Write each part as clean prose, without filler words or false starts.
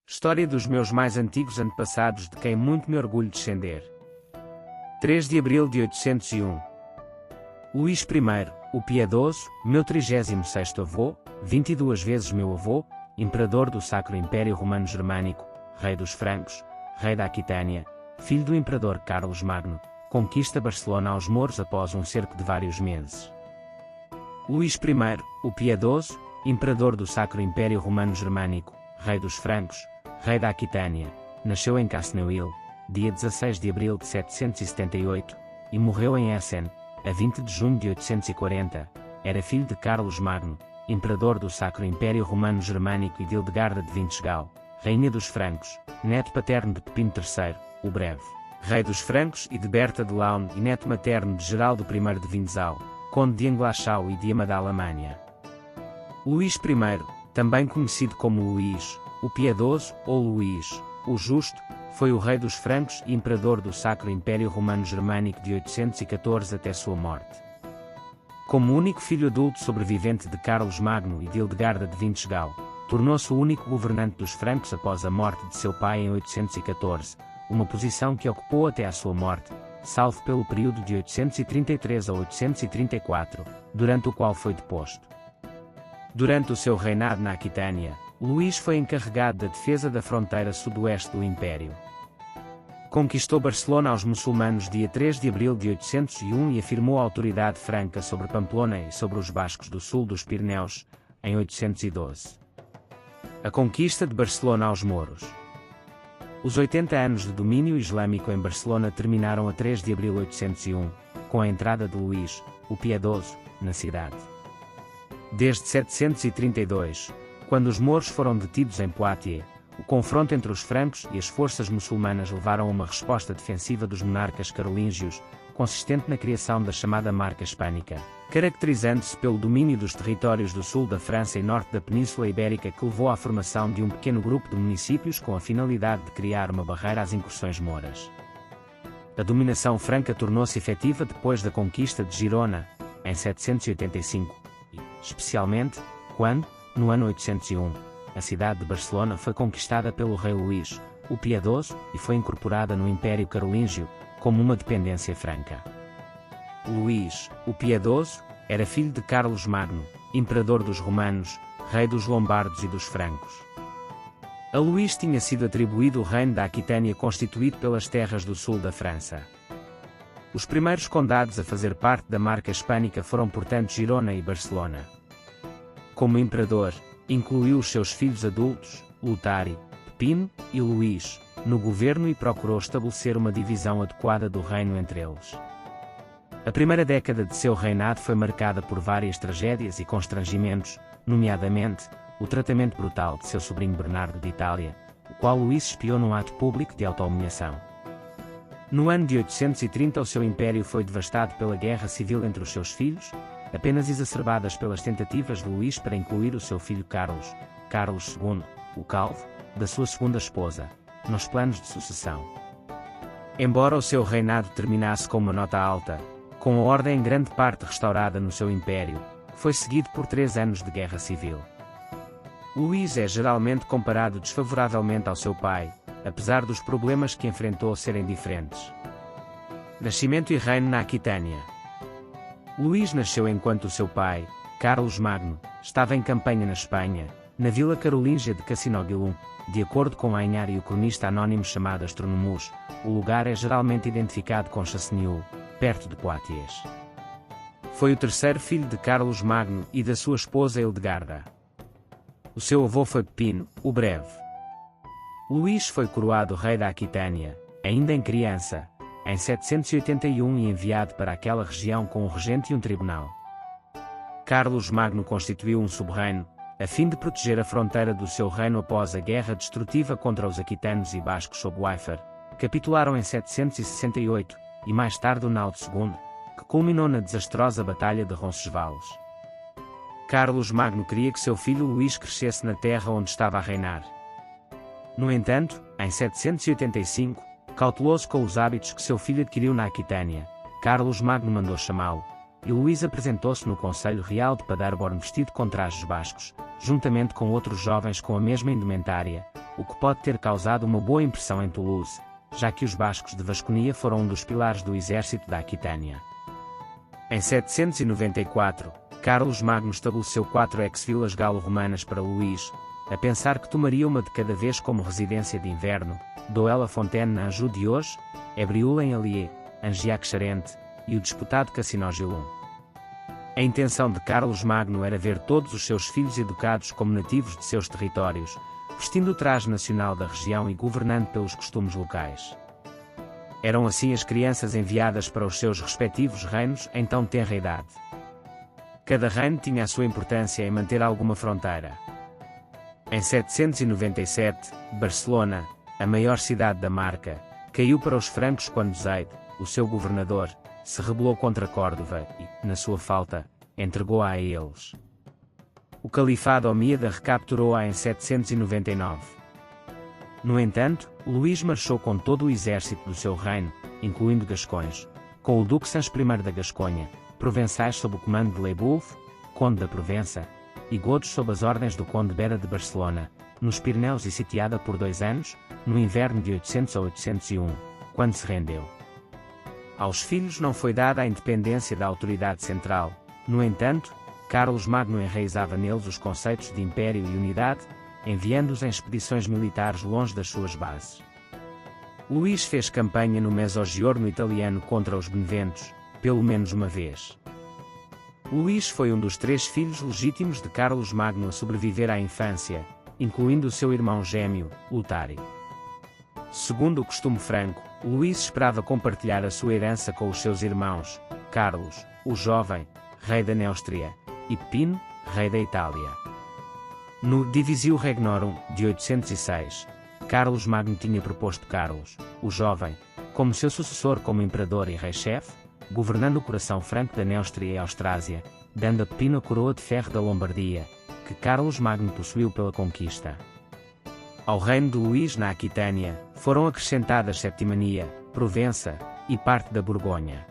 História dos meus mais antigos antepassados de quem muito me orgulho descender. 3 de abril de 801. Luís I, o Piedoso, meu 36º avô, 22 vezes meu avô, imperador do Sacro Império Romano Germânico, rei dos francos, rei da Aquitânia, filho do imperador Carlos Magno, conquista Barcelona aos mouros após um cerco de vários meses. Luís I, o Piedoso, imperador do Sacro Império Romano Germânico, rei dos francos, rei da Aquitânia, nasceu em Casneuil, dia 16 de abril de 778, e morreu em Essen, a 20 de junho de 840, era filho de Carlos Magno, imperador do Sacro Império Romano Germânico e de Hildegarda de Winterthur, rainha dos francos, neto paterno de Pepino III, o Breve, rei dos francos e de Berta de Laune e neto materno de Geraldo I de Windsau, conde de Anglachau e de Ama da Alemanha. Luís I, também conhecido como Luís, o Piedoso ou Luís, o Justo, foi o rei dos francos e imperador do Sacro Império Romano Germânico de 814 até sua morte. Como único filho adulto sobrevivente de Carlos Magno e de Hildegarda de Winterthur, tornou-se o único governante dos francos após a morte de seu pai em 814, uma posição que ocupou até à sua morte, salvo pelo período de 833 a 834, durante o qual foi deposto. Durante o seu reinado na Aquitânia, Luís foi encarregado da defesa da fronteira sudoeste do Império. Conquistou Barcelona aos muçulmanos dia 3 de abril de 801 e afirmou a autoridade franca sobre Pamplona e sobre os bascos do sul dos Pirineus, em 812. A conquista de Barcelona aos mouros. Os 80 anos de domínio islâmico em Barcelona terminaram a 3 de abril de 801, com a entrada de Luís, o Piedoso, na cidade. Desde 732, quando os mouros foram detidos em Poitiers, o confronto entre os francos e as forças muçulmanas levaram a uma resposta defensiva dos monarcas carolíngios, consistente na criação da chamada Marca Hispânica, caracterizando-se pelo domínio dos territórios do sul da França e norte da Península Ibérica, que levou à formação de um pequeno grupo de municípios com a finalidade de criar uma barreira às incursões mouras. A dominação franca tornou-se efetiva depois da conquista de Girona, em 785, e, especialmente, quando, no ano 801, a cidade de Barcelona foi conquistada pelo rei Luís, o Piedoso, e foi incorporada no Império Carolíngio, como uma dependência franca. Luís, o Piedoso, era filho de Carlos Magno, imperador dos romanos, rei dos lombardos e dos francos. A Luís tinha sido atribuído o reino da Aquitânia constituído pelas terras do sul da França. Os primeiros condados a fazer parte da Marca Hispânica foram portanto Girona e Barcelona. Como imperador, incluiu os seus filhos adultos, Lotari, Pepino e Luís, no governo e procurou estabelecer uma divisão adequada do reino entre eles. A primeira década de seu reinado foi marcada por várias tragédias e constrangimentos, nomeadamente, o tratamento brutal de seu sobrinho Bernardo de Itália, o qual Luís espiou num ato público de auto-humilhação. No ano de 830 o seu império foi devastado pela guerra civil entre os seus filhos, apenas exacerbadas pelas tentativas de Luís para incluir o seu filho Carlos, Carlos II, o Calvo, da sua segunda esposa, nos planos de sucessão. Embora o seu reinado terminasse com uma nota alta, com a ordem em grande parte restaurada no seu império, foi seguido por 3 anos de guerra civil. Luís é geralmente comparado desfavoravelmente ao seu pai, apesar dos problemas que enfrentou serem diferentes. Nascimento e reino na Aquitânia. Luís nasceu enquanto o seu pai, Carlos Magno, estava em campanha na Espanha, na vila carolíngia de Cassinogilum. De acordo com Ainhar e o cronista anónimo chamado Astronomus, o lugar é geralmente identificado com Chasseneuil, perto de Poitiers. Foi o terceiro filho de Carlos Magno e da sua esposa Hildegarda. O seu avô foi Pepino, o Breve. Luís foi coroado rei da Aquitânia, ainda em criança, em 781 e enviado para aquela região com um regente e um tribunal. Carlos Magno constituiu um sub-reino, a fim de proteger a fronteira do seu reino após a guerra destrutiva contra os aquitanos e bascos sob Waifar, capitularam em 768, e mais tarde o Naude II, que culminou na desastrosa Batalha de Roncesvalles. Carlos Magno queria que seu filho Luís crescesse na terra onde estava a reinar. No entanto, em 785, cauteloso com os hábitos que seu filho adquiriu na Aquitânia, Carlos Magno mandou chamá-lo, e Luís apresentou-se no Conselho Real de Paderborn vestido com trajes bascos, juntamente com outros jovens com a mesma indumentária, o que pode ter causado uma boa impressão em Toulouse, já que os bascos de Vasconia foram um dos pilares do exército da Aquitânia. Em 794, Carlos Magno estabeleceu 4 ex-vilas galo-romanas para Luís, a pensar que tomaria uma de cada vez como residência de inverno: Douai-la-Fontaine na Anjou de hoje, Ébrioula em Allier, Angiac-Charente, e o disputado Cassinó-Gilon. A intenção de Carlos Magno era ver todos os seus filhos educados como nativos de seus territórios, vestindo o traje nacional da região e governando pelos costumes locais. Eram assim as crianças enviadas para os seus respectivos reinos em tão tenra idade. Cada reino tinha a sua importância em manter alguma fronteira. Em 797, Barcelona, a maior cidade da Marca, caiu para os francos quando Zeid, o seu governador, se rebelou contra Córdoba e, na sua falta, entregou-a a eles. O califado omíada recapturou-a em 799. No entanto, Luís marchou com todo o exército do seu reino, incluindo gascões, com o duque Sancho I da Gasconha, provençais sob o comando de Leibulf, conde da Provença, e godos sob as ordens do conde Bera de Barcelona, nos Pirineus e sitiada por 2 anos, no inverno de 800 a 801, quando se rendeu. Aos filhos não foi dada a independência da autoridade central. No entanto, Carlos Magno enraizava neles os conceitos de império e unidade, enviando-os em expedições militares longe das suas bases. Luís fez campanha no Mesogiorno italiano contra os Beneventos, pelo menos uma vez. Luís foi um dos 3 filhos legítimos de Carlos Magno a sobreviver à infância, incluindo o seu irmão gêmeo, Lutário. Segundo o costume franco, Luís esperava compartilhar a sua herança com os seus irmãos, Carlos, o jovem, rei da Neustria, e Pepino, rei da Itália. No Divisio Regnorum, de 806, Carlos Magno tinha proposto Carlos, o jovem, como seu sucessor como imperador e rei-chefe, governando o coração franco da Neustria e Austrásia, dando a Pepino a coroa de ferro da Lombardia, que Carlos Magno possuiu pela conquista. Ao reino de Luís na Aquitânia, foram acrescentadas Septimania, Provença, e parte da Borgonha.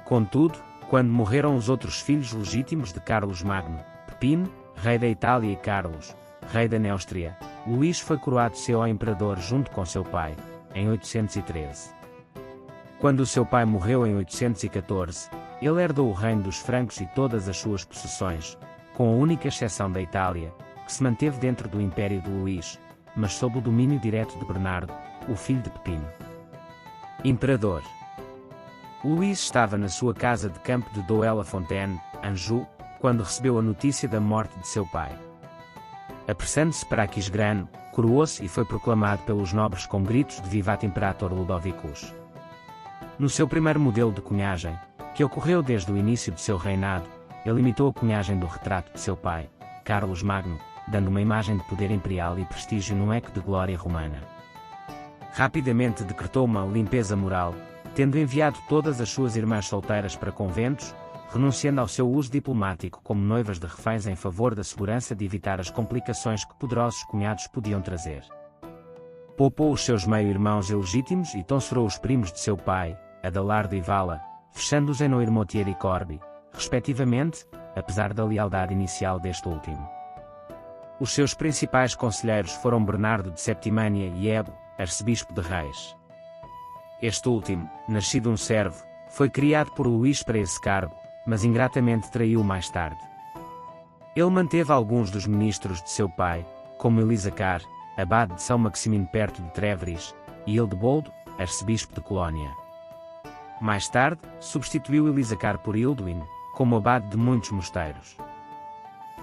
Contudo, quando morreram os outros filhos legítimos de Carlos Magno, Pepino, rei da Itália, e Carlos, rei da Neustria, Luís foi coroado seu imperador junto com seu pai, em 813. Quando o seu pai morreu em 814, ele herdou o reino dos francos e todas as suas possessões, com a única exceção da Itália, que se manteve dentro do império de Luís, mas sob o domínio direto de Bernardo, o filho de Pepino. Imperador. Luís estava na sua casa de campo de Douai-la-Fontaine, Anjou, quando recebeu a notícia da morte de seu pai. Apressando-se para Aquisgrano, coroou-se e foi proclamado pelos nobres com gritos de Vivat Imperator Ludovicus. No seu primeiro modelo de cunhagem, que ocorreu desde o início de seu reinado, ele imitou a cunhagem do retrato de seu pai, Carlos Magno, dando uma imagem de poder imperial e prestígio num eco de glória romana. Rapidamente decretou uma limpeza moral, tendo enviado todas as suas irmãs solteiras para conventos, renunciando ao seu uso diplomático como noivas de reféns em favor da segurança de evitar as complicações que poderosos cunhados podiam trazer. Poupou os seus meio-irmãos ilegítimos e tonsurou os primos de seu pai, Adalardo e Vala, fechando-os em Noirmoutier e Corby, respectivamente, apesar da lealdade inicial deste último. Os seus principais conselheiros foram Bernardo de Septimânia e Ebo, arcebispo de Reis. Este último, nascido um servo, foi criado por Luís para esse cargo, mas ingratamente traiu mais tarde. Ele manteve alguns dos ministros de seu pai, como Elisacar, abade de São Maximino perto de Trevris, e Hildeboldo, arcebispo de Colónia. Mais tarde, substituiu Elisacar por Hilduin, como abade de muitos mosteiros.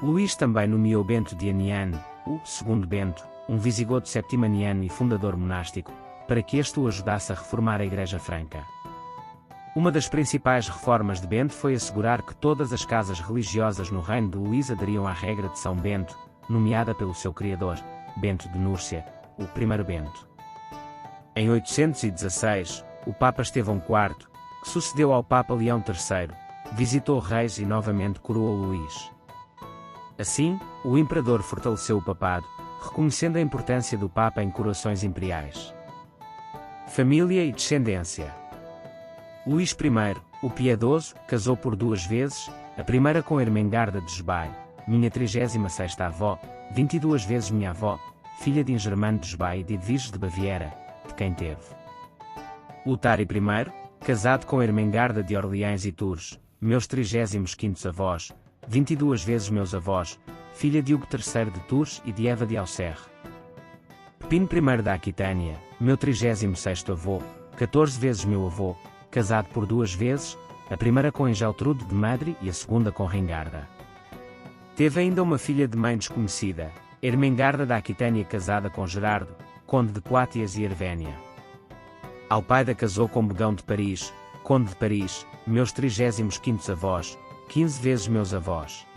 Luís também nomeou Bento de Aniane, o segundo Bento, um visigodo septimaniano e fundador monástico, para que este o ajudasse a reformar a Igreja Franca. Uma das principais reformas de Bento foi assegurar que todas as casas religiosas no reino de Luís aderiam à regra de São Bento, nomeada pelo seu criador, Bento de Núrcia, o primeiro Bento. Em 816, o Papa Estevão IV, que sucedeu ao Papa Leão III, visitou reis e novamente coroou Luís. Assim, o imperador fortaleceu o papado, reconhecendo a importância do Papa em coroações imperiais. Família e descendência. Luís I, o Piedoso, casou por 2 vezes, a primeira com Ermengarda de Jobai, minha 36ª avó, 22 vezes minha avó, filha de Ingermano de Jubá e de Edviges de Baviera, de quem teve. Lotário I, casado com Ermengarda de Orleães e Tours, meus 35º avós, 22 vezes meus avós, filha de Hugo III de Tours e de Eva de Auxerre. Pepino I da Aquitânia, meu 36º avô, 14 vezes meu avô, casado por 2 vezes, a primeira com Engeltrude de Madre e a segunda com Ringarda. Teve ainda uma filha de mãe desconhecida, Ermengarda da Aquitânia, casada com Gerardo, conde de Poitiers e Hervénia. Alpaida casou com Begão de Paris, conde de Paris, meus 35º avós, 15 vezes meus avós.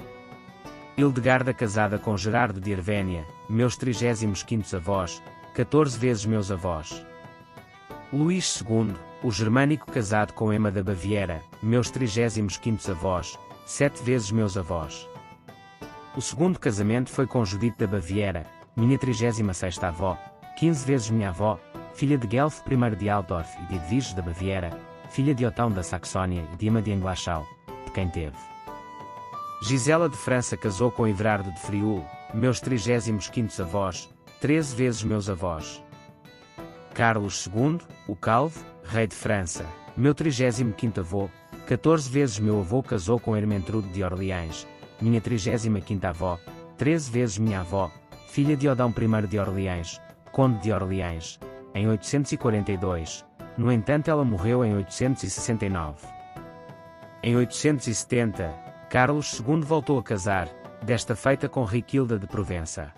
Hildegarda casada com Gerardo de Hervénia, meus 35º avós, 14 vezes meus avós. Luís II, o germânico, casado com Emma da Baviera, meus 35º avós, 7 vezes meus avós. O segundo casamento foi com Judite da Baviera, minha 36ª avó, 15 vezes minha avó, filha de Guelfo I de Altdorf e de Edviges da Baviera, filha de Otão da Saxónia e de Emma de Englachau, de quem teve. Gisela de França casou com Everardo de Friul, meus 35º avós, 13 vezes meus avós. Carlos II, o Calvo, rei de França, meu 35º avô, 14 vezes meu avô, casou com Ermentrude de Orleães, minha 35ª avó, 13 vezes minha avó, filha de Odão I de Orleães, conde de Orleães, em 842, no entanto ela morreu em 869. Em 870, Carlos II voltou a casar, desta feita com Riquilda de Provença.